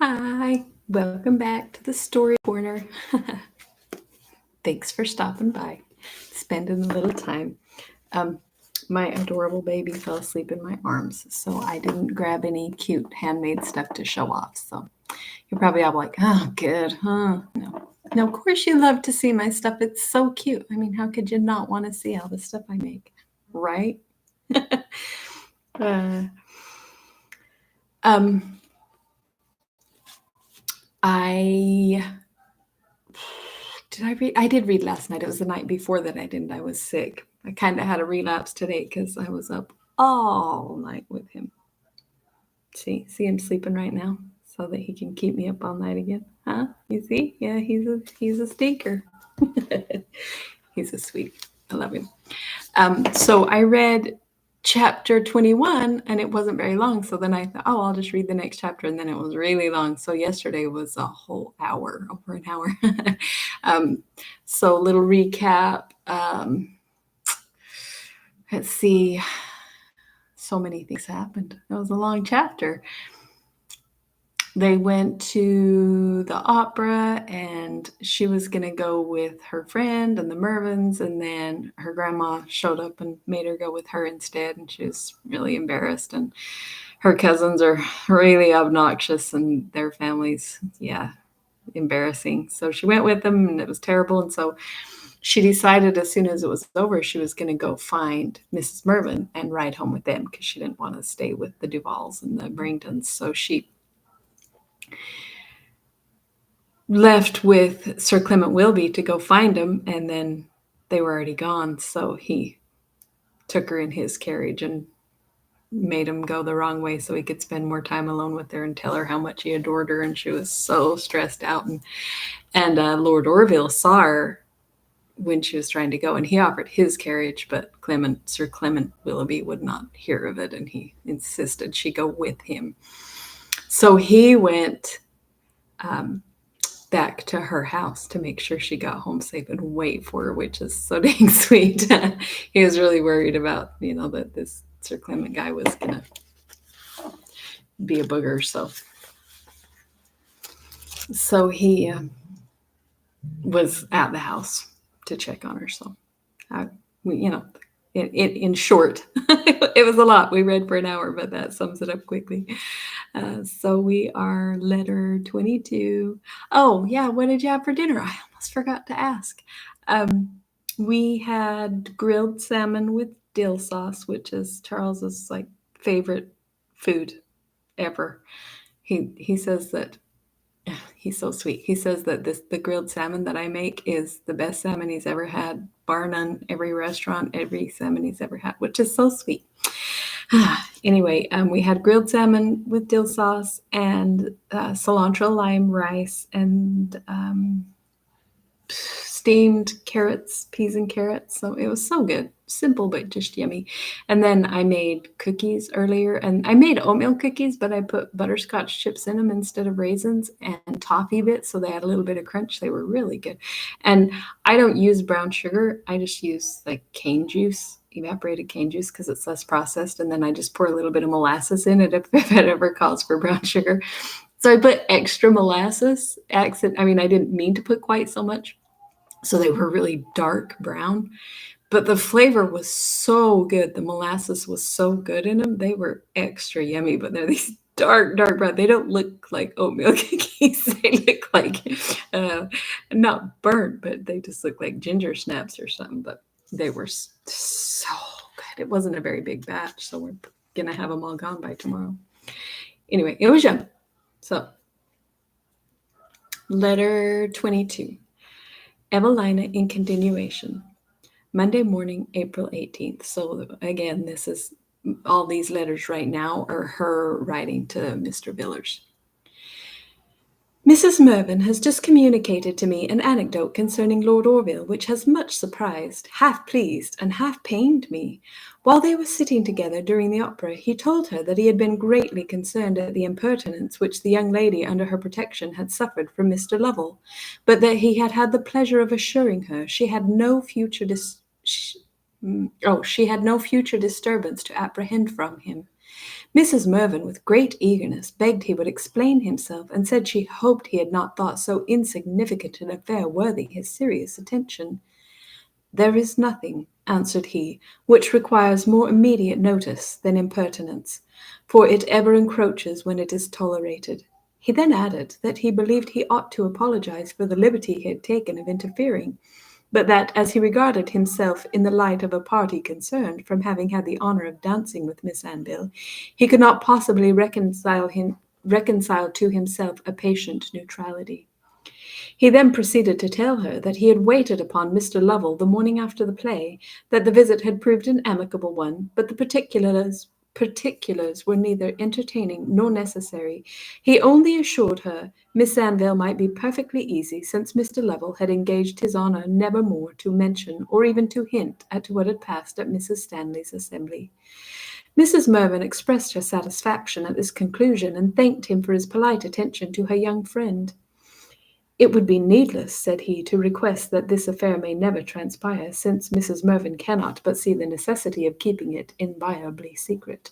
Hi, welcome back to the Story Corner. Thanks for stopping by, spending a little time. Um, my adorable baby fell asleep in my arms, so I didn't grab any cute handmade stuff to show off. So you're probably all like, oh, good, huh? No, of course you love to see my stuff. It's so cute. I mean, how could you not want to see all the stuff I make, right? uh, um, I Did I read? I did read last night. It was the night before that I didn't. I was sick. I kind of had a relapse today because I was up all night with him. See him sleeping right now, so that he can keep me up all night again. Huh? You see? Yeah, he's a stinker. He's a sweet. I love him. So I read chapter 21 and it wasn't very long. So then I thought, oh, I'll just read the next chapter. And then it was really long. So yesterday was a whole hour, over an hour. So a little recap. Let's see. So many things happened. It was a long chapter. They went to the opera and she was going to go with her friend and the Mervins, and then her grandma showed up and made her go with her instead, and she was really embarrassed. And her cousins are really obnoxious and their families, yeah, embarrassing. So she went with them and it was terrible. And so she decided as soon as it was over, she was going to go find Mrs. Mervin and ride home with them because she didn't want to stay with the Duvals and the Bringtons. So she left with Sir Clement Willoughby to go find him, and then they were already gone. So he took her in his carriage and made him go the wrong way so he could spend more time alone with her and tell her how much he adored her. And she was so stressed out. And Lord Orville saw her when she was trying to go, and he offered his carriage, but Sir Clement Willoughby would not hear of it, and he insisted she go with him. So he went back to her house to make sure she got home safe and wait for her, which is so dang sweet. He was really worried about, that this Sir Clement guy was gonna be a booger. So he was at the house to check on her. So, in short, it was a lot. We read for an hour, but that sums it up quickly. So we are letter 22. Oh, yeah. What did you have for dinner? I almost forgot to ask. We had grilled salmon with dill sauce, which is Charles's favorite food ever. He says that he's so sweet. He says that the grilled salmon that I make is the best salmon he's ever had, bar none. Every restaurant, every salmon he's ever had, which is so sweet. Anyway, we had grilled salmon with dill sauce and cilantro lime rice and steamed carrots, peas and carrots. So it was so good. Simple, but just yummy. And then I made cookies earlier, and I made oatmeal cookies, but I put butterscotch chips in them instead of raisins and toffee bits, so they had a little bit of crunch. They were really good. And I don't use brown sugar. I just use cane juice, evaporated cane juice, because it's less processed. And then I just pour a little bit of molasses in it if it ever calls for brown sugar. So I put extra molasses. I didn't mean to put quite so much. So they were really dark brown, but the flavor was so good. The molasses was so good in them. They were extra yummy, but they're these dark brown. They don't look like oatmeal cookies. They look like not burnt, but they just look like ginger snaps or something. But they were so good. It wasn't a very big batch, so we're gonna have them all gone by tomorrow. Anyway, it was yum. So, letter 22. Evelina in continuation. Monday morning, April 18th. So again, this is all these letters right now are her writing to Mr. Villers. Mrs. Mervyn has just communicated to me an anecdote concerning Lord Orville, which has much surprised, half pleased, and half pained me. While they were sitting together during the opera, he told her that he had been greatly concerned at the impertinence which the young lady under her protection had suffered from Mr. Lovell, but that he had had the pleasure of assuring her she had no future disturbance to apprehend from him. Mrs. Mervyn, with great eagerness, begged he would explain himself, and said she hoped he had not thought so insignificant an affair worthy his serious attention. There is nothing, answered he, which requires more immediate notice than impertinence, for it ever encroaches when it is tolerated. He then added that he believed he ought to apologize for the liberty he had taken of interfering, but that as he regarded himself in the light of a party concerned from having had the honor of dancing with Miss Anville, he could not possibly reconcile to himself a patient neutrality. He then proceeded to tell her that he had waited upon Mr. Lovell the morning after the play, that the visit had proved an amicable one, but the particulars were neither entertaining nor necessary. He only assured her Miss Anville might be perfectly easy, since Mr. Lovell had engaged his honour never more to mention or even to hint at what had passed at Mrs. Stanley's assembly. Mrs. Mervyn expressed her satisfaction at this conclusion, and thanked him for his polite attention to her young friend. It would be needless, said he, to request that this affair may never transpire, since Mrs. Mervyn cannot but see the necessity of keeping it inviolably secret.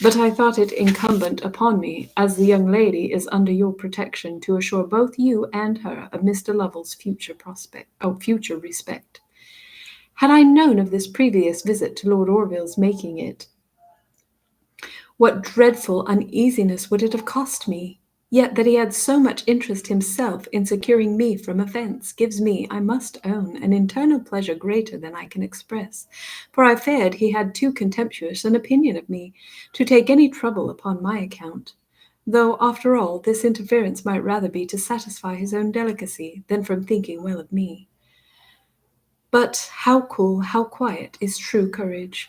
But I thought it incumbent upon me, as the young lady is under your protection, to assure both you and her of Mr. Lovell's future respect. Had I known of this previous visit to Lord Orville's making it, what dreadful uneasiness would it have cost me? Yet that he had so much interest himself in securing me from offence gives me, I must own, an internal pleasure greater than I can express, for I feared he had too contemptuous an opinion of me to take any trouble upon my account, though, after all, this interference might rather be to satisfy his own delicacy than from thinking well of me. But how cool, how quiet is true courage!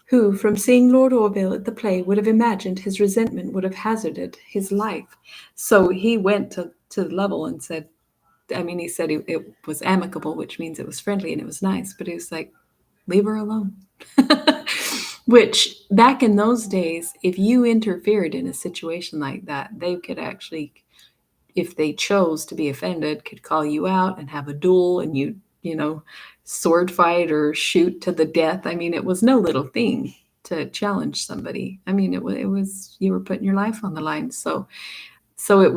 Who, from seeing Lord Orville at the play, would have imagined his resentment would have hazarded his life? So he went to Lovell and said, he said it was amicable, which means it was friendly and it was nice, but he was like, leave her alone. Which, back in those days, if you interfered in a situation like that, they could actually, if they chose to be offended, could call you out and have a duel, and sword fight or shoot to the death. It was no little thing to challenge somebody. It was you were putting your life on the line. So it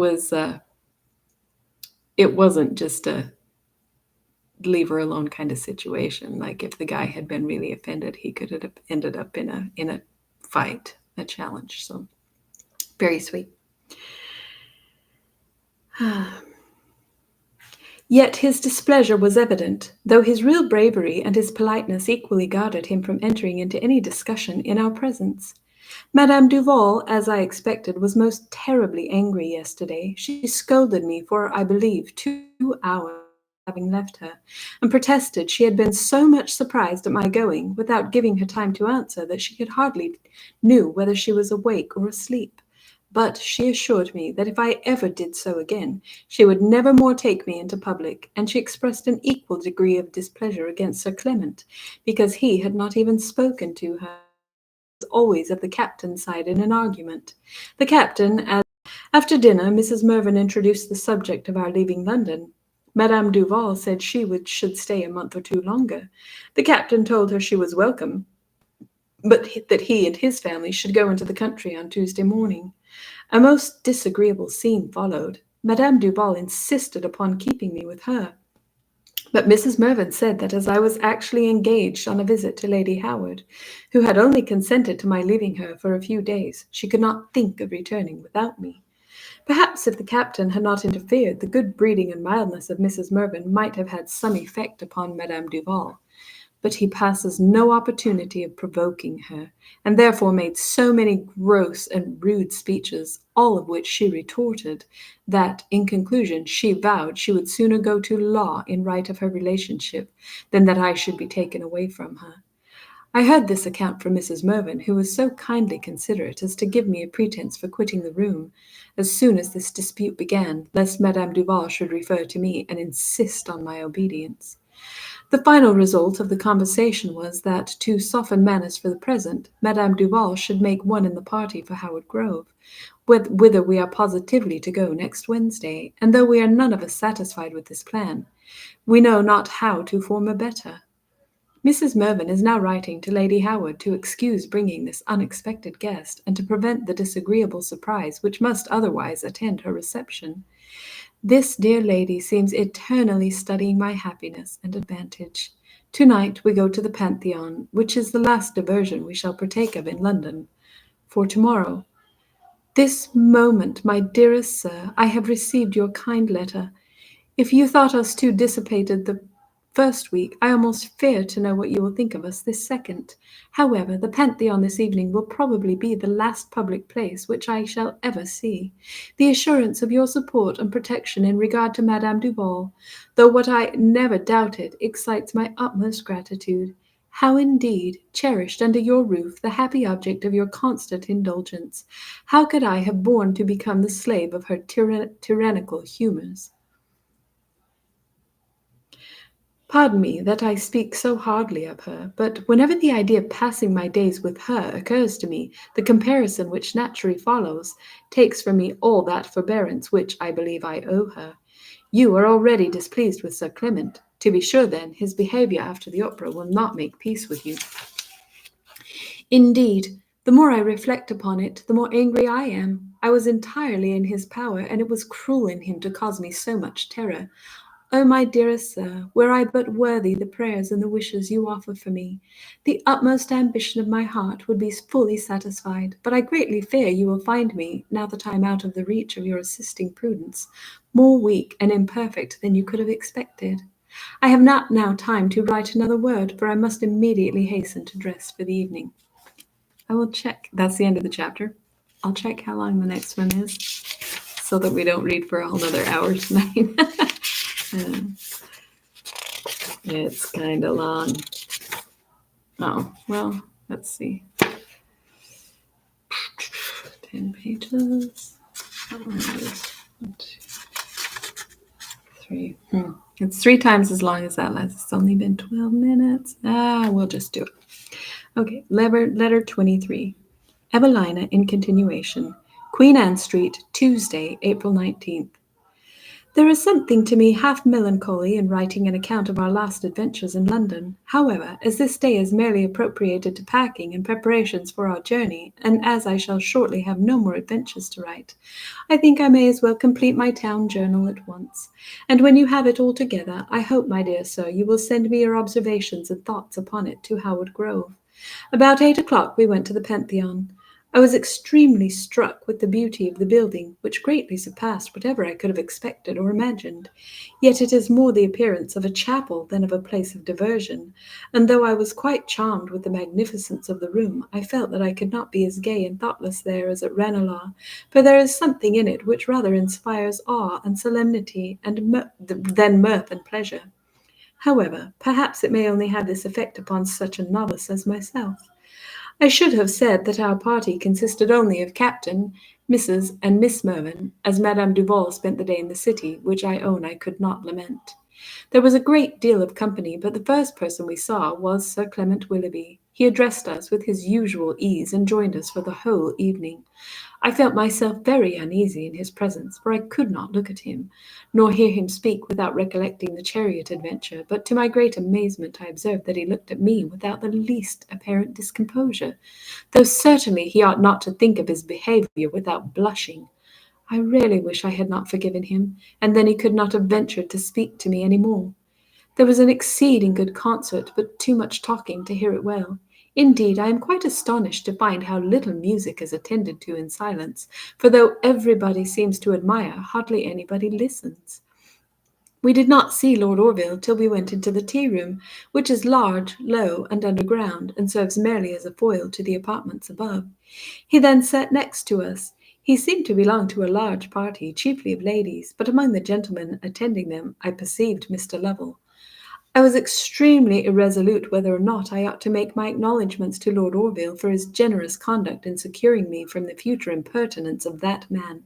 wasn't just a leave her alone kind of situation. Like, if the guy had been really offended, he could have ended up in a fight, a challenge. So very sweet. Yet his displeasure was evident, though his real bravery and his politeness equally guarded him from entering into any discussion in our presence. Madame Duval, as I expected, was most terribly angry yesterday. She scolded me for, I believe, 2 hours having left her, and protested she had been so much surprised at my going, without giving her time to answer, that she could hardly knew whether she was awake or asleep. But she assured me that if I ever did so again, she would never more take me into public, and she expressed an equal degree of displeasure against Sir Clement, because he had not even spoken to her, always of the captain's side in an argument. The captain, as after dinner, Mrs. Mervyn introduced the subject of our leaving London. Madame Duval said should stay a month or two longer. The captain told her she was welcome, but that he and his family should go into the country on Tuesday morning. A most disagreeable scene followed. Madame Duval insisted upon keeping me with her, but Mrs. Mervyn said that as I was actually engaged on a visit to Lady Howard, who had only consented to my leaving her for a few days, she could not think of returning without me. Perhaps if the captain had not interfered, the good breeding and mildness of Mrs. Mervyn might have had some effect upon Madame Duval. But he passes no opportunity of provoking her, and therefore made so many gross and rude speeches, all of which she retorted, that, in conclusion, she vowed she would sooner go to law in right of her relationship than that I should be taken away from her. I heard this account from Mrs. Mervyn, who was so kindly considerate as to give me a pretence for quitting the room as soon as this dispute began, lest Madame Duval should refer to me and insist on my obedience. The final result of the conversation was that, to soften manners for the present, Madame Duval should make one in the party for Howard Grove, whither we are positively to go next Wednesday, and though we are none of us satisfied with this plan, we know not how to form a better. Mrs. Mervyn is now writing to Lady Howard to excuse bringing this unexpected guest, and to prevent the disagreeable surprise which must otherwise attend her reception. This dear lady seems eternally studying my happiness and advantage. Tonight we go to the Pantheon, which is the last diversion we shall partake of in London. For tomorrow, this moment, my dearest sir, I have received your kind letter. If you thought us too dissipated the first week, I almost fear to know what you will think of us this second. However, the Pantheon this evening will probably be the last public place which I shall ever see. The assurance of your support and protection in regard to Madame Duval, though what I never doubted, excites my utmost gratitude. How indeed, cherished under your roof, the happy object of your constant indulgence, how could I have borne to become the slave of her tyrannical humours? Pardon me that I speak so hardly of her, but whenever the idea of passing my days with her occurs to me, the comparison which naturally follows takes from me all that forbearance which I believe I owe her. You are already displeased with Sir Clement. To be sure, then, his behaviour after the opera will not make peace with you. Indeed, the more I reflect upon it, the more angry I am. I was entirely in his power, and it was cruel in him to cause me so much terror. Oh, my dearest sir, were I but worthy the prayers and the wishes you offer for me, the utmost ambition of my heart would be fully satisfied. But I greatly fear you will find me, now that I am out of the reach of your assisting prudence, more weak and imperfect than you could have expected. I have not now time to write another word, for I must immediately hasten to dress for the evening. I will check. That's the end of the chapter. I'll check how long the next one is, so that we don't read for a whole other hour tonight. It's kind of long. Oh, well, let's see. 10 pages. One, two, three. It's 3 times as long as that last. It's only been 12 minutes. We'll just do it. Okay, letter 23. Evelina in continuation. Queen Anne Street, Tuesday, April 19th. There is something to me half melancholy in writing an account of our last adventures in London. However, as this day is merely appropriated to packing and preparations for our journey, and as I shall shortly have no more adventures to write, I think I may as well complete my town journal at once. And when you have it all together, I hope, my dear sir, you will send me your observations and thoughts upon it to Howard Grove. About 8 o'clock we went to the Pantheon. I was extremely struck with the beauty of the building, which greatly surpassed whatever I could have expected or imagined. Yet it has more the appearance of a chapel than of a place of diversion, and though I was quite charmed with the magnificence of the room, I felt that I could not be as gay and thoughtless there as at Ranelagh, for there is something in it which rather inspires awe and solemnity than mirth and pleasure. However, perhaps it may only have this effect upon such a novice as myself. I should have said that our party consisted only of Captain, Mrs. and Miss Mervyn, as Madame Duval spent the day in the city, which I own I could not lament. There was a great deal of company, but the first person we saw was Sir Clement Willoughby. He addressed us with his usual ease, and joined us for the whole evening. I felt myself very uneasy in his presence, for I could not look at him, nor hear him speak without recollecting the chariot adventure, but to my great amazement I observed that he looked at me without the least apparent discomposure, though certainly he ought not to think of his behaviour without blushing. I really wish I had not forgiven him, and then he could not have ventured to speak to me any more. There was an exceeding good concert, but too much talking to hear it well. Indeed, I am quite astonished to find how little music is attended to in silence, for though everybody seems to admire, hardly anybody listens. We did not see Lord Orville till we went into the tea-room, which is large, low, and underground, and serves merely as a foil to the apartments above. He then sat next to us. He seemed to belong to a large party, chiefly of ladies, but among the gentlemen attending them I perceived Mr. Lovell. I was extremely irresolute whether or not I ought to make my acknowledgments to Lord Orville for his generous conduct in securing me from the future impertinence of that man,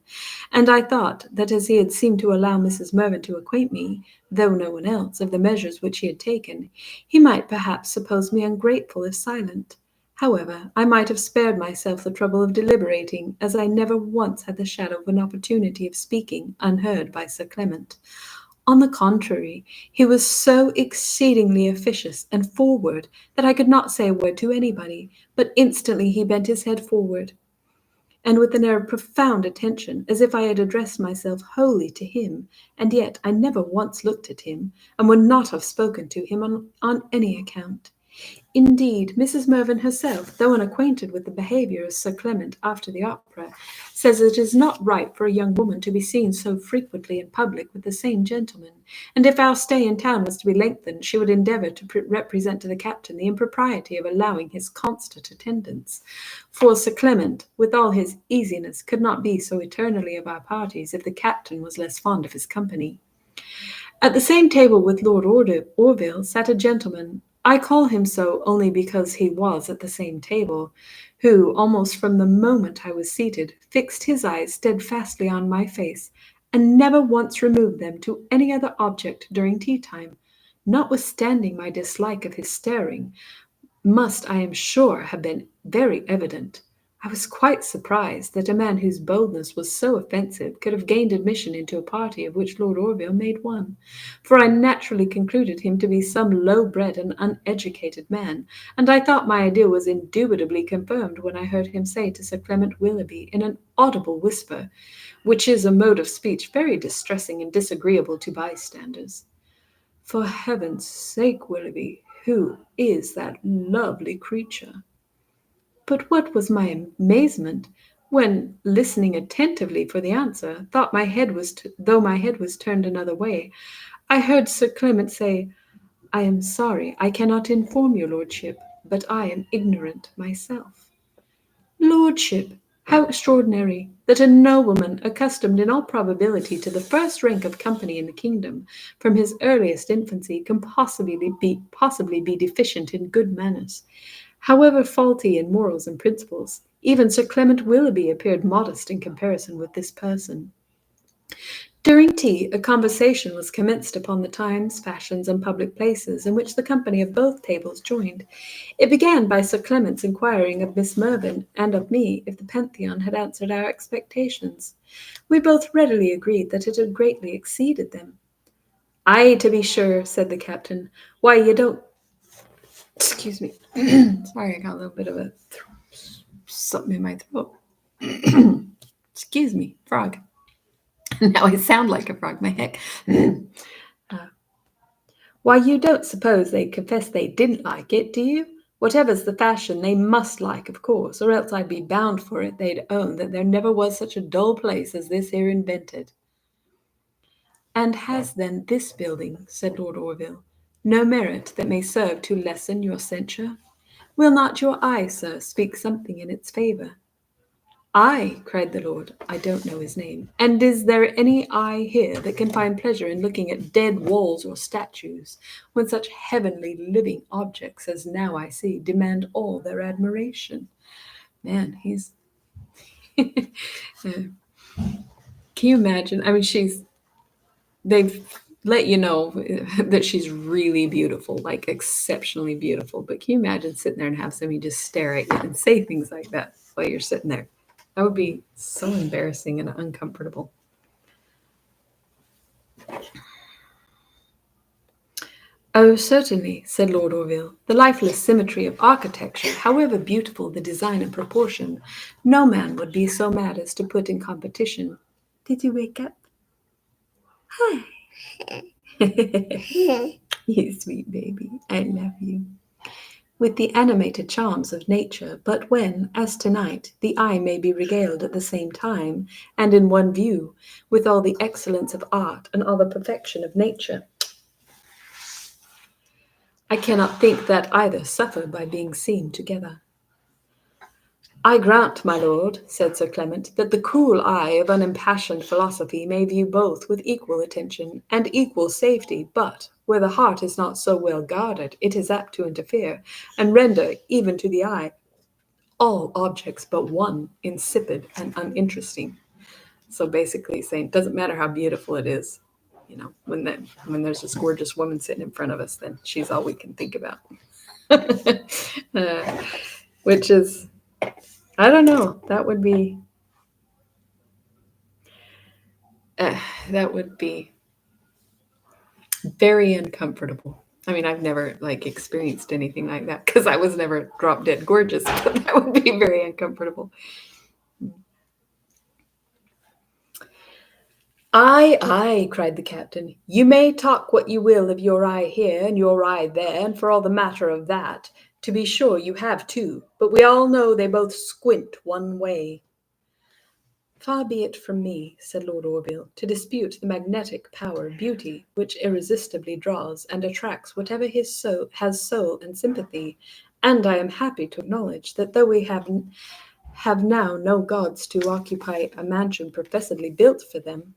and I thought that as he had seemed to allow Mrs. Mervyn to acquaint me, though no one else, of the measures which he had taken, he might perhaps suppose me ungrateful if silent. However, I might have spared myself the trouble of deliberating, as I never once had the shadow of an opportunity of speaking unheard by Sir Clement. On the contrary, he was so exceedingly officious and forward that I could not say a word to anybody, but instantly he bent his head forward, and with an air of profound attention, as if I had addressed myself wholly to him, and yet I never once looked at him, and would not have spoken to him on any account. Indeed, Mrs. Mervyn herself, though unacquainted with the behaviour of Sir Clement after the opera, says it is not right for a young woman to be seen so frequently in public with the same gentleman, and if our stay in town was to be lengthened, she would endeavour to represent to the captain the impropriety of allowing his constant attendance. For Sir Clement, with all his easiness, could not be so eternally of our parties if the captain was less fond of his company. At the same table with Lord Orville sat a gentleman, I call him so only because he was at the same table, who, almost from the moment I was seated, fixed his eyes steadfastly on my face, and never once removed them to any other object during tea time, notwithstanding my dislike of his staring, must, I am sure, have been very evident. I was quite surprised that a man whose boldness was so offensive could have gained admission into a party of which Lord Orville made one, for I naturally concluded him to be some low-bred and uneducated man, and I thought my idea was indubitably confirmed when I heard him say to Sir Clement Willoughby in an audible whisper, which is a mode of speech very distressing and disagreeable to bystanders, "For heaven's sake, Willoughby, who is that lovely creature?" But what was my amazement, when, listening attentively for the answer, though my head was turned another way, I heard Sir Clement say, "I am sorry I cannot inform your lordship, but I am ignorant myself." Lordship! How extraordinary that a nobleman, accustomed in all probability to the first rank of company in the kingdom, from his earliest infancy, can possibly be deficient in good manners. However faulty in morals and principles, even Sir Clement Willoughby appeared modest in comparison with this person. During tea, a conversation was commenced upon the times, fashions, and public places in which the company of both tables joined. It began by Sir Clement's inquiring of Miss Mervyn and of me if the Pantheon had answered our expectations. We both readily agreed that it had greatly exceeded them. "Ay, to be sure," said the captain. "Why, you don't—" Excuse me. Sorry, I got a little bit of something in my throat. Excuse me, frog. Now I sound like a frog, my heck. Why, you don't suppose they'd confess they didn't like it, do you? Whatever's the fashion, they must like, of course, or else I'd be bound for it they'd own that there never was such a dull place as this here invented. And has then this building, said Lord Orville, no merit that may serve to lessen your censure? Will not your eye, sir, speak something in its favour? "Ay," cried the lord, I don't know his name. "And is there any eye here that can find pleasure in looking at dead walls or statues, when such heavenly living objects as now I see demand all their admiration?" Man, he's can you imagine? I mean, they've let you know that she's really beautiful, like exceptionally beautiful. But can you imagine sitting there and have somebody just stare at you and say things like that while you're sitting there? That would be so embarrassing and uncomfortable. "Oh, certainly," said Lord Orville. "The lifeless symmetry of architecture, however beautiful the design and proportion, no man would be so mad as to put in competition." Did you wake up? Hi. You sweet baby, I love you. "With the animated charms of nature, but when, as tonight, the eye may be regaled at the same time, and in one view, with all the excellence of art and all the perfection of nature, I cannot think that either suffer by being seen together." "I grant, my lord," said Sir Clement, "that the cool eye of unimpassioned philosophy may view both with equal attention and equal safety, but where the heart is not so well guarded, it is apt to interfere, and render, even to the eye, all objects but one insipid and uninteresting." So basically saying it doesn't matter how beautiful it is, when there's this gorgeous woman sitting in front of us, then she's all we can think about. Which is, I don't know, that would be Very uncomfortable. I mean, I've never like experienced anything like that because I was never drop dead gorgeous, but that would be very uncomfortable. "Aye, aye," cried the captain, "you may talk what you will of your eye here and your eye there, and for all the matter of that, to be sure you have two, but we all know they both squint one way." "Far be it from me," said Lord Orville, "to dispute the magnetic power of beauty, which irresistibly draws and attracts whatever has soul and sympathy, and I am happy to acknowledge that though we have now no gods to occupy a mansion professedly built for them,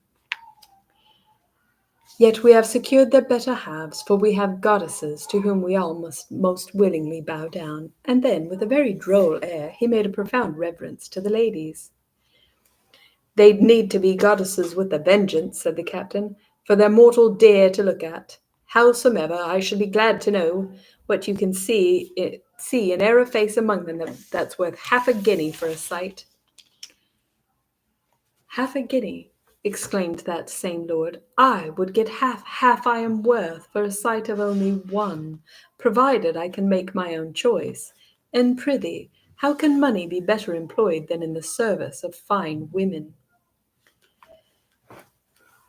yet we have secured their better halves, for we have goddesses to whom we all must most willingly bow down." And then, with a very droll air, he made a profound reverence to the ladies. "They'd need to be goddesses with a vengeance," said the captain, "for they're mortal dear to look at. Howsomever, I should be glad to know what you can see an e'er a face among them that's worth half a guinea for a sight." "Half a guinea!" exclaimed that same lord. "I would get half I am worth for a sight of only one, provided I can make my own choice. And prithee, how can money be better employed than in the service of fine women?"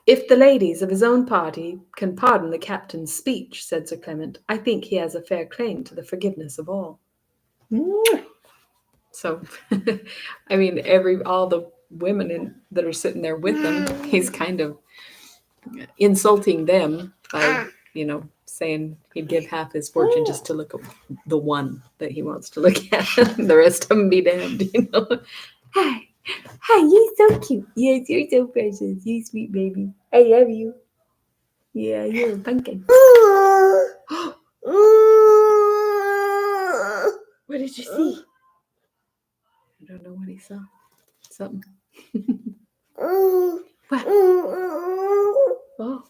"If the ladies of his own party can pardon the captain's speech," said Sir Clement, "I think he has a fair claim to the forgiveness of all." So, I mean, all the women that are sitting there with him, he's kind of insulting them by, saying he'd give half his fortune just to look at the one that he wants to look at. The rest of them be damned. Hi, hi, you're so cute. Yes, you're so precious. You sweet baby. I love you. Yeah, you're a pumpkin. What did you see? I don't know what he saw. Something. What? Oh.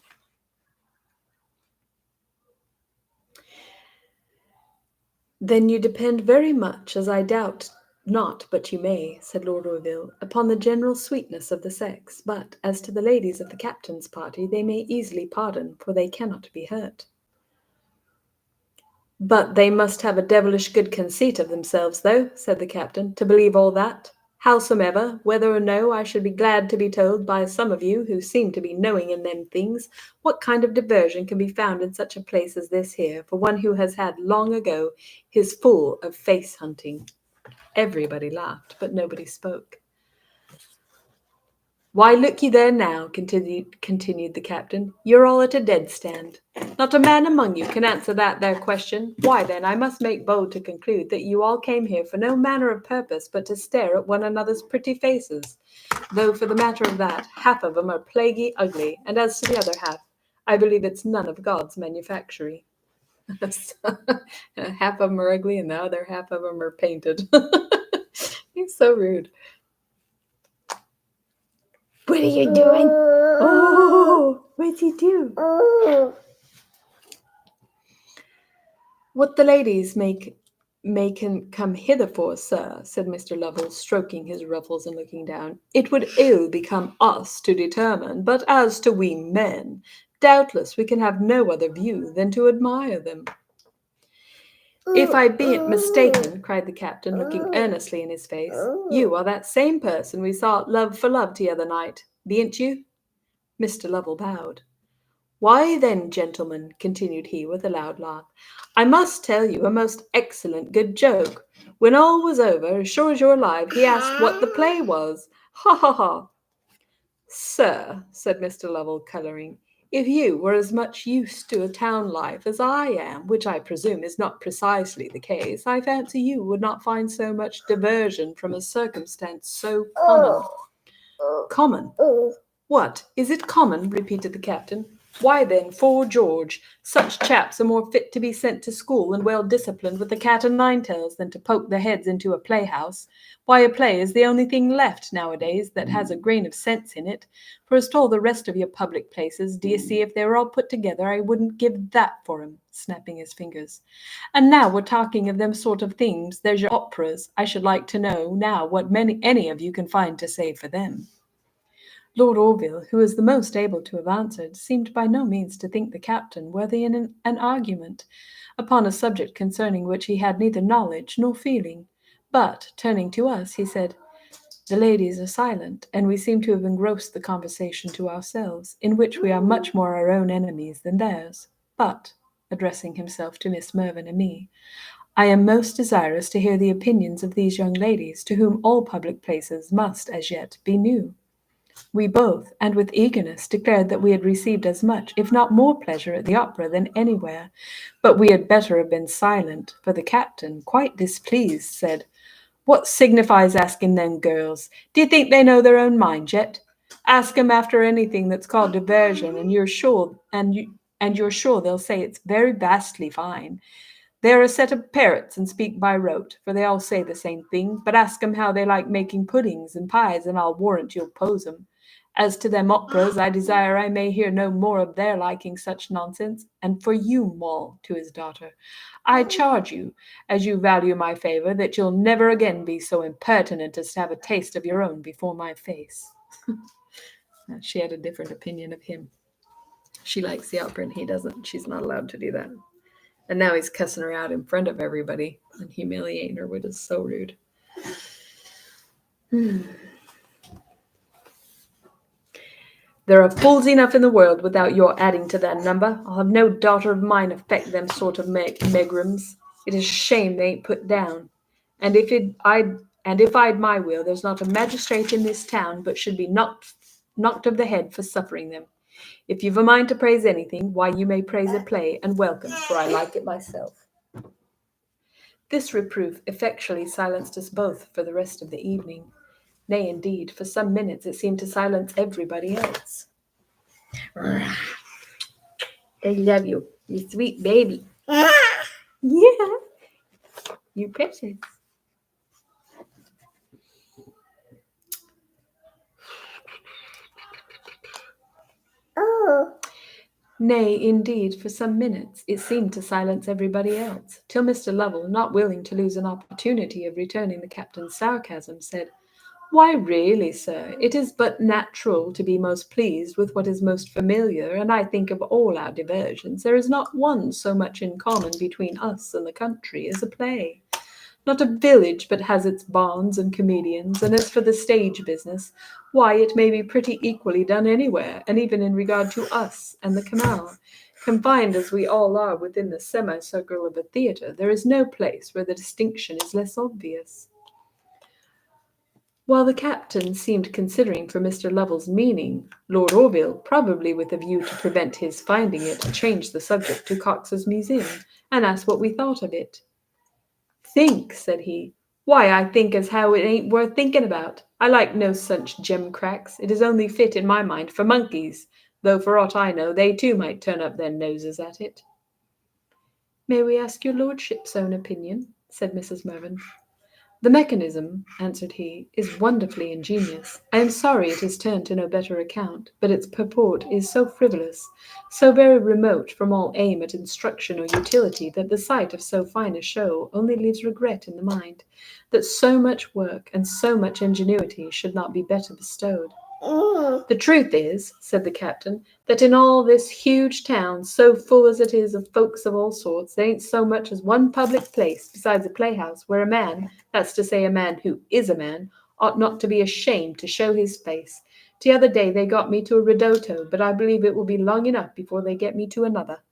"Then you depend very much, as I doubt not but you may," said Lord Orville, "upon the general sweetness of the sex. But as to the ladies of the captain's party, they may easily pardon, for they cannot be hurt." "But they must have a devilish good conceit of themselves, though," said the captain, "to believe all that. Howsomever, whether or no, I should be glad to be told by some of you, who seem to be knowing in them things, what kind of diversion can be found in such a place as this here, for one who has had long ago his full of face-hunting." Everybody laughed, but nobody spoke. "Why, look ye there now," continued the captain, "you're all at a dead stand. Not a man among you can answer that there question. Why, then, I must make bold to conclude that you all came here for no manner of purpose but to stare at one another's pretty faces, though for the matter of that, half of 'em are plaguey ugly, and as to the other half, I believe it's none of God's manufactory." Half of them are ugly and the other half of them are painted. He's so rude. "What are you doing?" "Oh, what'd you do?" "What the ladies may can come hither for, sir," said Mr. Lovell, stroking his ruffles and looking down, "it would ill become us to determine, but as to we men, doubtless we can have no other view than to admire them." "If I bean't mistaken," cried the captain, looking earnestly in his face, "you are that same person we saw at Love for Love t'other night, bean't you?" Mr. Lovell bowed. "Why then, gentlemen," continued he with a loud laugh, "I must tell you a most excellent good joke. When all was over, as sure as you're alive, he asked what the play was. Ha, ha, ha!" "Sir," said Mr. Lovell, colouring, "if you were as much used to a town life as I am, which I presume is not precisely the case, I fancy you would not find so much diversion from a circumstance so common." "Common? What, is it common?" repeated the captain. "Why then, 'fore George, such chaps are more fit to be sent to school and well disciplined with the cat and nine tails than to poke their heads into a playhouse. Why, a play is the only thing left nowadays that has a grain of sense in it. For as to all the rest of your public places, d'ye see, if they were all put together, I wouldn't give that for 'em," snapping his fingers. "And now we're talking of them sort of things, there's your operas. I should like to know now what any of you can find to say for them." Lord Orville, who was the most able to have answered, seemed by no means to think the captain worthy an argument upon a subject concerning which he had neither knowledge nor feeling. But, turning to us, he said, "The ladies are silent, and we seem to have engrossed the conversation to ourselves, in which we are much more our own enemies than theirs. But," addressing himself to Miss Mervyn and me, "I am most desirous to hear the opinions of these young ladies, to whom all public places must as yet be new." We both, and with eagerness, declared that we had received as much, if not more pleasure at the opera than anywhere, but we had better have been silent, for the captain, quite displeased, said, "What signifies asking them girls? Do you think they know their own mind yet? Ask 'em after anything that's called diversion, and you're sure they'll say it's very vastly fine. They're a set of parrots and speak by rote, for they all say the same thing, but ask 'em how they like making puddings and pies, and I'll warrant you'll pose 'em. As to them operas, I desire I may hear no more of their liking such nonsense, and for you, Moll," to his daughter, "I charge you, as you value my favour, that you'll never again be so impertinent as to have a taste of your own before my face." She had a different opinion of him. She likes the opera and he doesn't. She's not allowed to do that. And now he's cussing her out in front of everybody and humiliating her, which is so rude. "There are fools enough in the world without your adding to that number. I'll have no daughter of mine affect them sort of megrims. It is a shame they ain't put down. And if I'd my will, there's not a magistrate in this town but should be knocked of the head for suffering them. If you've a mind to praise anything, why you may praise a play, and welcome, for I like it myself." This reproof effectually silenced us both for the rest of the evening. Nay, indeed, for some minutes it seemed to silence everybody else. "I love you, you sweet baby." "Yeah, you precious." "Oh." Nay, indeed, for some minutes it seemed to silence everybody else, till Mr. Lovell, not willing to lose an opportunity of returning the captain's sarcasm, said, "Why, really, sir, it is but natural to be most pleased with what is most familiar, and I think of all our diversions there is not one so much in common between us and the country as a play. Not a village but has its barns and comedians, and as for the stage business, why, it may be pretty equally done anywhere, and even in regard to us and the canal. Confined as we all are within the semicircle of a theatre, there is no place where the distinction is less obvious." While the captain seemed considering for Mr. Lovell's meaning, Lord Orville, probably with a view to prevent his finding it, changed the subject to Cox's Museum, and asked what we thought of it. "Think," said he. "Why, I think as how it ain't worth thinking about. I like no such gimcracks. It is only fit, in my mind, for monkeys, though for aught I know, they too might turn up their noses at it." "May we ask your lordship's own opinion?" said Mrs. Mervyn. "The mechanism," answered he, "is wonderfully ingenious. I am sorry it is turned to no better account, but its purport is so frivolous, so very remote from all aim at instruction or utility, that the sight of so fine a show only leaves regret in the mind, that so much work and so much ingenuity should not be better bestowed. The truth is," said the captain, "that in all this huge town, so full as it is of folks of all sorts, there ain't so much as one public place, besides a playhouse, where a man, that's to say a man who is a man, ought not to be ashamed to show his face. The other day they got me to a ridotto, but I believe it will be long enough before they get me to another.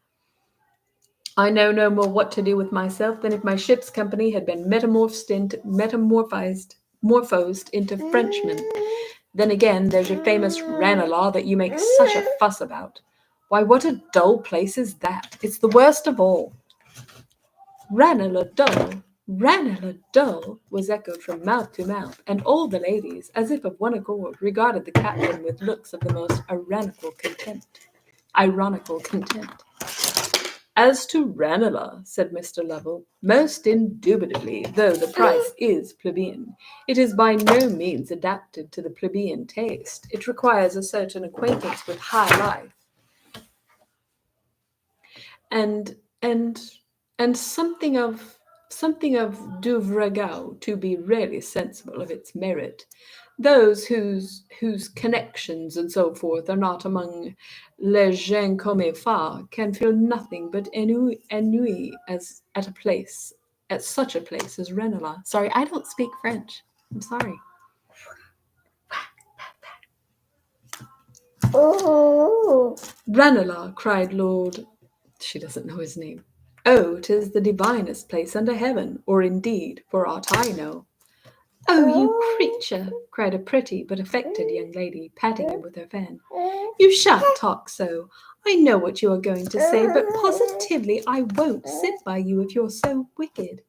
I know no more what to do with myself than if my ship's company had been metamorphosed into Frenchmen. Then again, there's your famous Ranelagh that you make such a fuss about. Why, what a dull place is that! It's the worst of all." "Ranelagh dull! Ranelagh dull!" was echoed from mouth to mouth, and all the ladies, as if of one accord, regarded the captain with looks of the most ironical contempt. "As to Ranelagh," said Mr. Lovell, "most indubitably, though the price is plebeian, it is by no means adapted to the plebeian taste. It requires a certain acquaintance with high life, and something of Douvregau to be really sensible of its merit. Those whose connections and so forth are not among les gens comme il faut can feel nothing but ennui as at such a place as Ranelagh. Sorry, I don't speak French. I'm sorry. Oh, Ranelagh, cried Lord. She doesn't know his name. Oh, 'tis the divinest place under heaven, or indeed, for aught I know. Oh, you creature, cried a pretty but affected young lady, patting him with her fan. You shan't talk so. I know what you are going to say, but positively I won't sit by you if you're so wicked.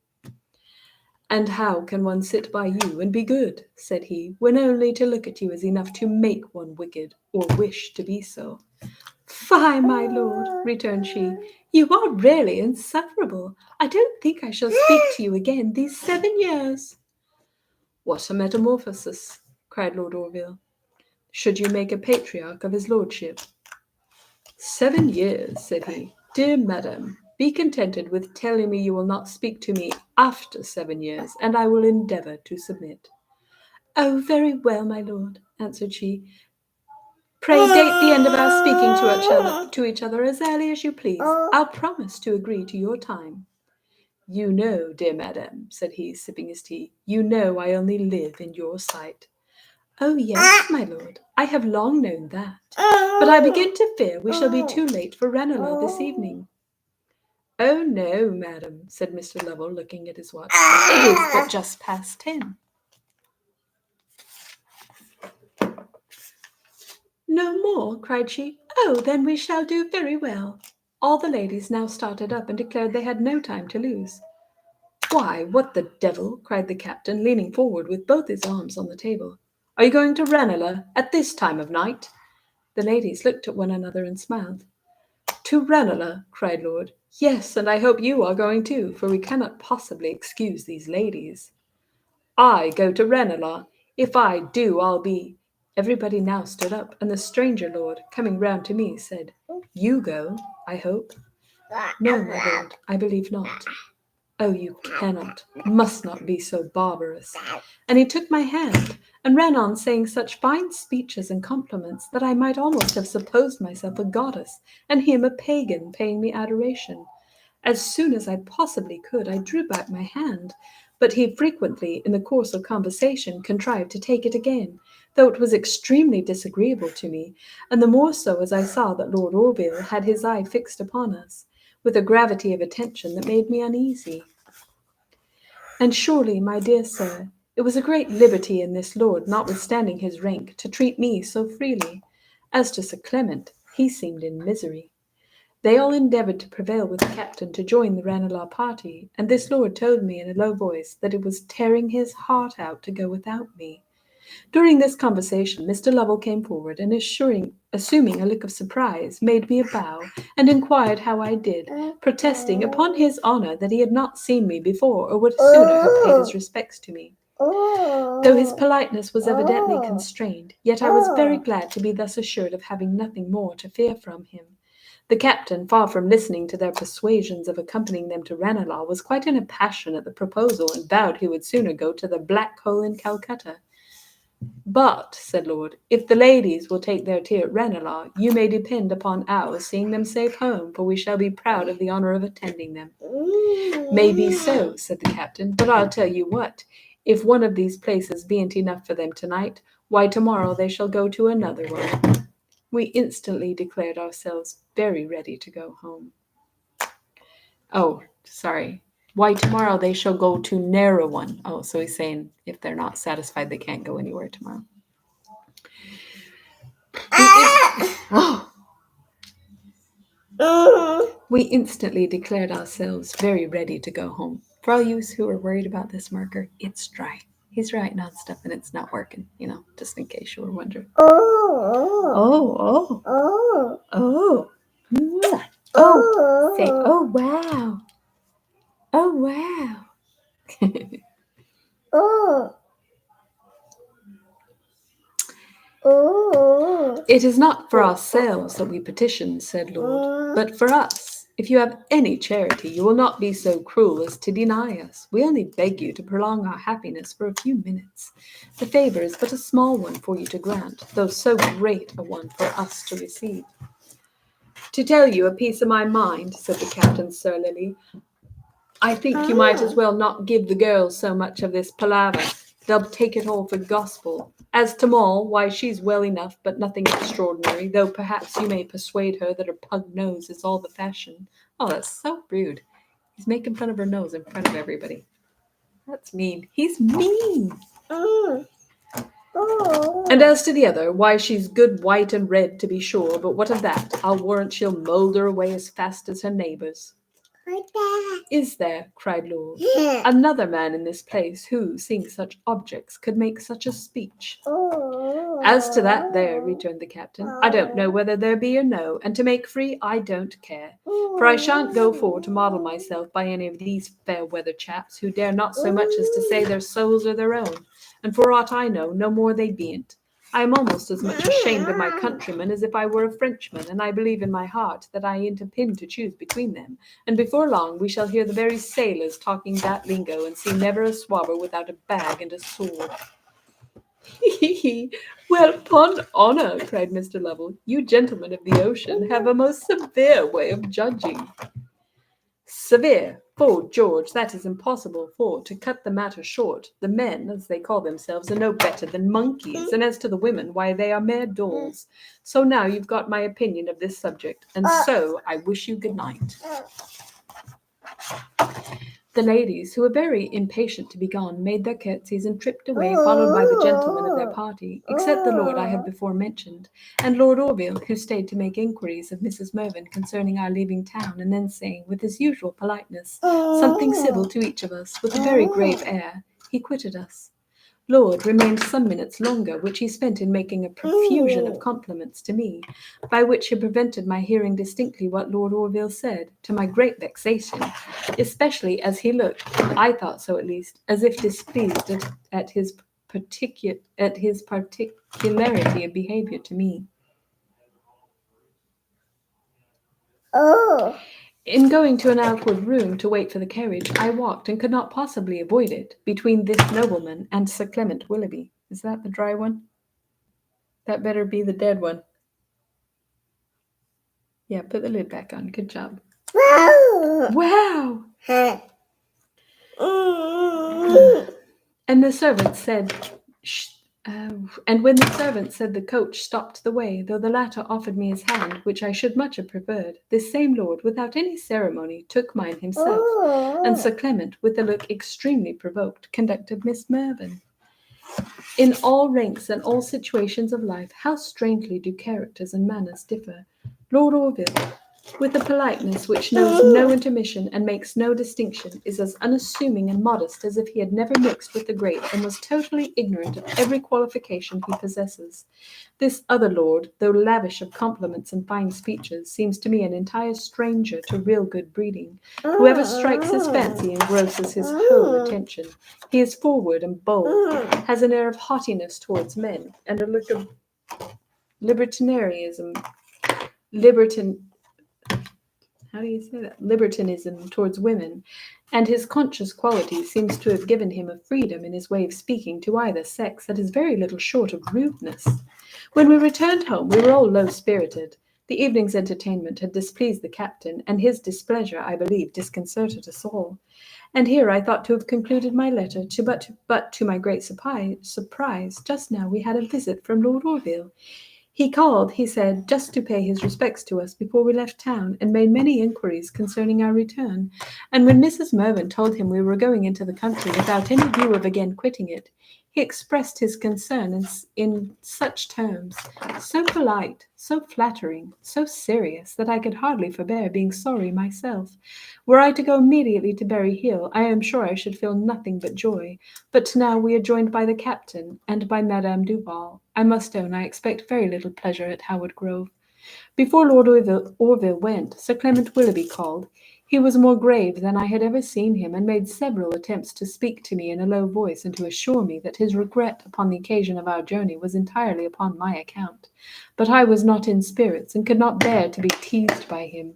And how can one sit by you and be good, said he, when only to look at you is enough to make one wicked, or wish to be so? Fie, my lord, returned she, you are really insufferable. I don't think I shall speak to you again these 7 years. What a metamorphosis, cried Lord Orville. Should you make a patriarch of his lordship? 7 years, said he. Dear madam, be contented with telling me you will not speak to me after 7 years, and I will endeavour to submit. Oh, very well, my lord, answered she. Pray date the end of our speaking to each other as early as you please. I'll promise to agree to your time. You know, dear madam, said he, sipping his tea, you know I only live in your sight. Oh, yes, my lord, I have long known that. But I begin to fear we shall be too late for Ranelagh this evening. Oh, no, madam, said Mr. Lovell, looking at his watch. It is but just past 10. No more, cried she. Oh, then we shall do very well. All the ladies now started up and declared they had no time to lose. Why, what the devil, cried the captain, leaning forward with both his arms on the table. Are you going to Ranelagh at this time of night? The ladies looked at one another and smiled. To Ranelagh, cried Lord. Yes, and I hope you are going too, for we cannot possibly excuse these ladies. I go to Ranelagh. If I do, I'll be... Everybody now stood up, and the stranger lord, coming round to me, said, You go, I hope. No, my lord, I believe not. Oh, you cannot, must not be so barbarous. And he took my hand, and ran on saying such fine speeches and compliments that I might almost have supposed myself a goddess, and him a pagan paying me adoration. As soon as I possibly could, I drew back my hand, but he frequently, in the course of conversation, contrived to take it again, though it was extremely disagreeable to me, and the more so as I saw that Lord Orville had his eye fixed upon us, with a gravity of attention that made me uneasy. And surely, my dear sir, it was a great liberty in this lord, notwithstanding his rank, to treat me so freely. As to Sir Clement, he seemed in misery. They all endeavoured to prevail with the captain to join the Ranelagh party, and this lord told me in a low voice that it was tearing his heart out to go without me. During this conversation, Mr. Lovell came forward, and assuming a look of surprise, made me a bow, and inquired how I did, protesting upon his honour that he had not seen me before, or would sooner have paid his respects to me. Though his politeness was evidently constrained, yet I was very glad to be thus assured of having nothing more to fear from him. The captain, far from listening to their persuasions of accompanying them to Ranelagh, was quite in a passion at the proposal, and vowed he would sooner go to the Black Hole in Calcutta. But, said Lord, if the ladies will take their tea at Ranelagh, you may depend upon our seeing them safe home, for we shall be proud of the honour of attending them. May be so, said the captain, but I'll tell you what, if one of these places bean't enough for them tonight, why tomorrow they shall go to another one. We instantly declared ourselves very ready to go home. Oh, sorry. Why tomorrow they shall go to narrow one. Oh, so he's saying if they're not satisfied, they can't go anywhere tomorrow. We instantly declared ourselves very ready to go home. For all you who are worried about this marker, it's dry. He's writing on stuff and it's not working, just in case you were wondering. Say, oh, wow. Oh, wow. It is not for ourselves that we petition, said Lord, but for us, If you have any charity, you will not be so cruel as to deny us. We only beg you to prolong our happiness for a few minutes. The favour is but a small one for you to grant, though so great a one for us to receive. To tell you a piece of my mind, said the captain surlily, I think you might as well not give the girls so much of this palaver. They'll take it all for gospel. As to Moll, why, she's well enough, but nothing extraordinary, though perhaps you may persuade her that her pug nose is all the fashion. Oh, that's so rude. He's making fun of her nose in front of everybody. That's mean. He's mean. And as to the other, why, she's good white and red, to be sure, but what of that? I'll warrant she'll moulder away as fast as her neighbours. Is there, cried Lord, another man in this place who, seeing such objects, could make such a speech? As to that there, returned the captain, I don't know whether there be or no, and to make free I don't care, for I shan't go for to model myself by any of these fair weather chaps who dare not so much as to say their souls are their own, and for aught I know, no more they bean't. I am almost as much ashamed of my countrymen as if I were a Frenchman, and I believe in my heart that I ain't a pin to choose between them, and before long we shall hear the very sailors talking that lingo, and see never a swabber without a bag and a sword. Well, upon honour, cried Mr. Lovell, you gentlemen of the ocean have a most severe way of judging. Severe? For George, that is impossible, for, to cut the matter short, the men, as they call themselves, are no better than monkeys, and as to the women, why, they are mere dolls. So now you've got my opinion of this subject, and so I wish you good night. The ladies, who were very impatient to be gone, made their curtsies and tripped away, followed by the gentlemen of their party, except the lord I have before mentioned, and Lord Orville, who stayed to make inquiries of Mrs. Mervyn concerning our leaving town, and then saying, with his usual politeness, something civil to each of us, with a very grave air, he quitted us. Lord remained some minutes longer, which he spent in making a profusion of compliments to me, by which he prevented my hearing distinctly what Lord Orville said, to my great vexation, especially as he looked, I thought so at least, as if displeased at his particularity of behaviour to me. In going to an outward room to wait for the carriage, I walked, and could not possibly avoid it, between this nobleman and Sir Clement Willoughby. Is that the dry one? That better be the dead one. Yeah, put the lid back on. Good job. Wow! And the servant said, and when the servant said the coach stopped the way, though the latter offered me his hand, which I should much have preferred, this same lord, without any ceremony, took mine himself, and Sir Clement, with a look extremely provoked, conducted Miss Mervyn. In all ranks and all situations of life, how strangely do characters and manners differ! Lord Orville, with a politeness which knows no intermission and makes no distinction, is as unassuming and modest as if he had never mixed with the great, and was totally ignorant of every qualification he possesses. This other lord, though lavish of compliments and fine speeches, seems to me an entire stranger to real good breeding. Whoever strikes his fancy engrosses his whole attention. He is forward and bold, has an air of haughtiness towards men, and a look of libertinism towards women, and his conscious quality seems to have given him a freedom in his way of speaking to either sex that is very little short of rudeness. When we returned home, we were all low-spirited. The evening's entertainment had displeased the captain, and his displeasure, I believe, disconcerted us all. And here I thought to have concluded my letter, but to my great surprise, just now we had a visit from Lord Orville. He called, he said, just to pay his respects to us before we left town, and made many inquiries concerning our return. And when Mrs. Mervyn told him we were going into the country without any view of again quitting it, he expressed his concern in such terms, so polite, so flattering, so serious, that I could hardly forbear being sorry myself. Were I to go immediately to Berry Hill, I am sure I should feel nothing but joy. But now we are joined by the captain, and by Madame Duval. I must own I expect very little pleasure at Howard Grove. Before Lord Orville went, Sir Clement Willoughby called. He was more grave than I had ever seen him, and made several attempts to speak to me in a low voice, and to assure me that his regret upon the occasion of our journey was entirely upon my account. But I was not in spirits, and could not bear to be teased by him.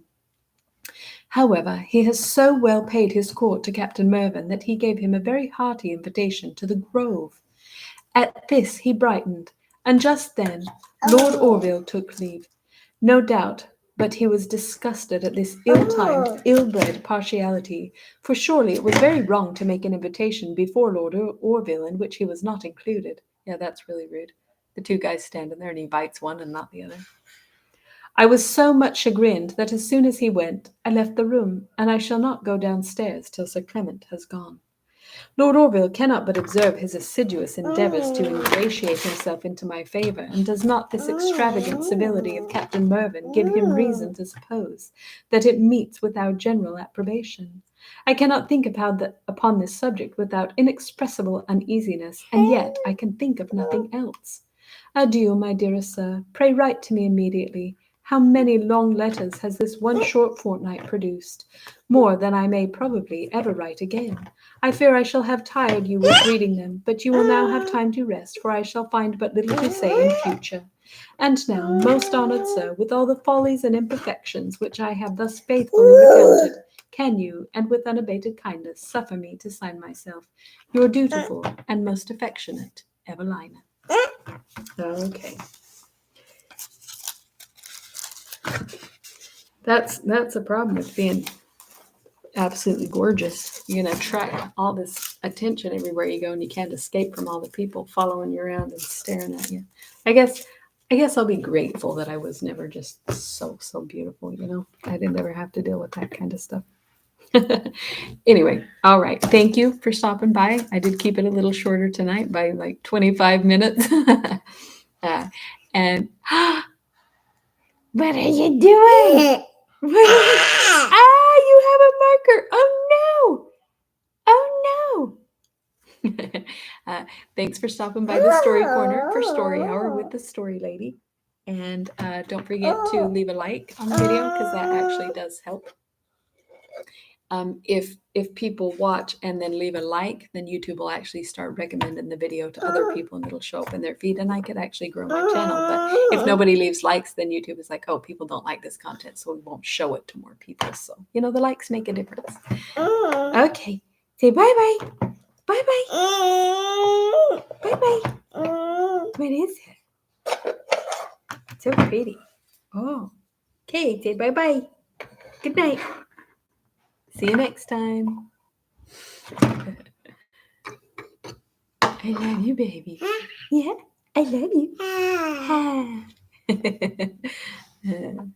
However, he has so well paid his court to Captain Mervyn that he gave him a very hearty invitation to the Grove. At this he brightened, and just then Lord Orville took leave. No doubt but he was disgusted at this ill-timed, ill-bred partiality, for surely it was very wrong to make an invitation before Lord Orville in which he was not included. Yeah, that's really rude. The two guys standing there and he bites one and not the other. I was so much chagrined that as soon as he went, I left the room, and I shall not go downstairs till Sir Clement has gone. Lord Orville cannot but observe his assiduous endeavours to ingratiate himself into my favour, and does not this extravagant civility of Captain Mervyn give him reason to suppose that it meets with our general approbation? I cannot think upon this subject without inexpressible uneasiness, and yet I can think of nothing else. Adieu, my dearest sir. Pray write to me immediately. How many long letters has this one short fortnight produced? More than I may probably ever write again. I fear I shall have tired you with reading them, but you will now have time to rest, for I shall find but little to say in future. And now, most honoured sir, with all the follies and imperfections which I have thus faithfully recounted, can you, and with unabated kindness, suffer me to sign myself your dutiful and most affectionate Evelina? Okay. That's a problem with being absolutely gorgeous. You're gonna attract all this attention everywhere you go, and you can't escape from all the people following you around and staring at you. I guess I'll be grateful that I was never just so beautiful. I didn't ever have to deal with that kind of stuff. Anyway, all right. Thank you for stopping by. I did keep it a little shorter tonight by like 25 minutes. And what are you doing? You have a marker. Oh no! Oh no! Thanks for stopping by the Story Corner for Story Hour with the Story Lady. And don't forget to leave a like on the video because that actually does help. If people watch and then leave a like, then YouTube will actually start recommending the video to other people, and it'll show up in their feed, and I could actually grow my channel. But if nobody leaves likes, then YouTube is like, oh, people don't like this content, so we won't show it to more people. So the likes make a difference. Okay, say bye bye. Bye bye. Bye bye. What is it? So pretty. Oh. Okay, say bye bye. Good night. See you next time. I love you, baby. Yeah, I love you.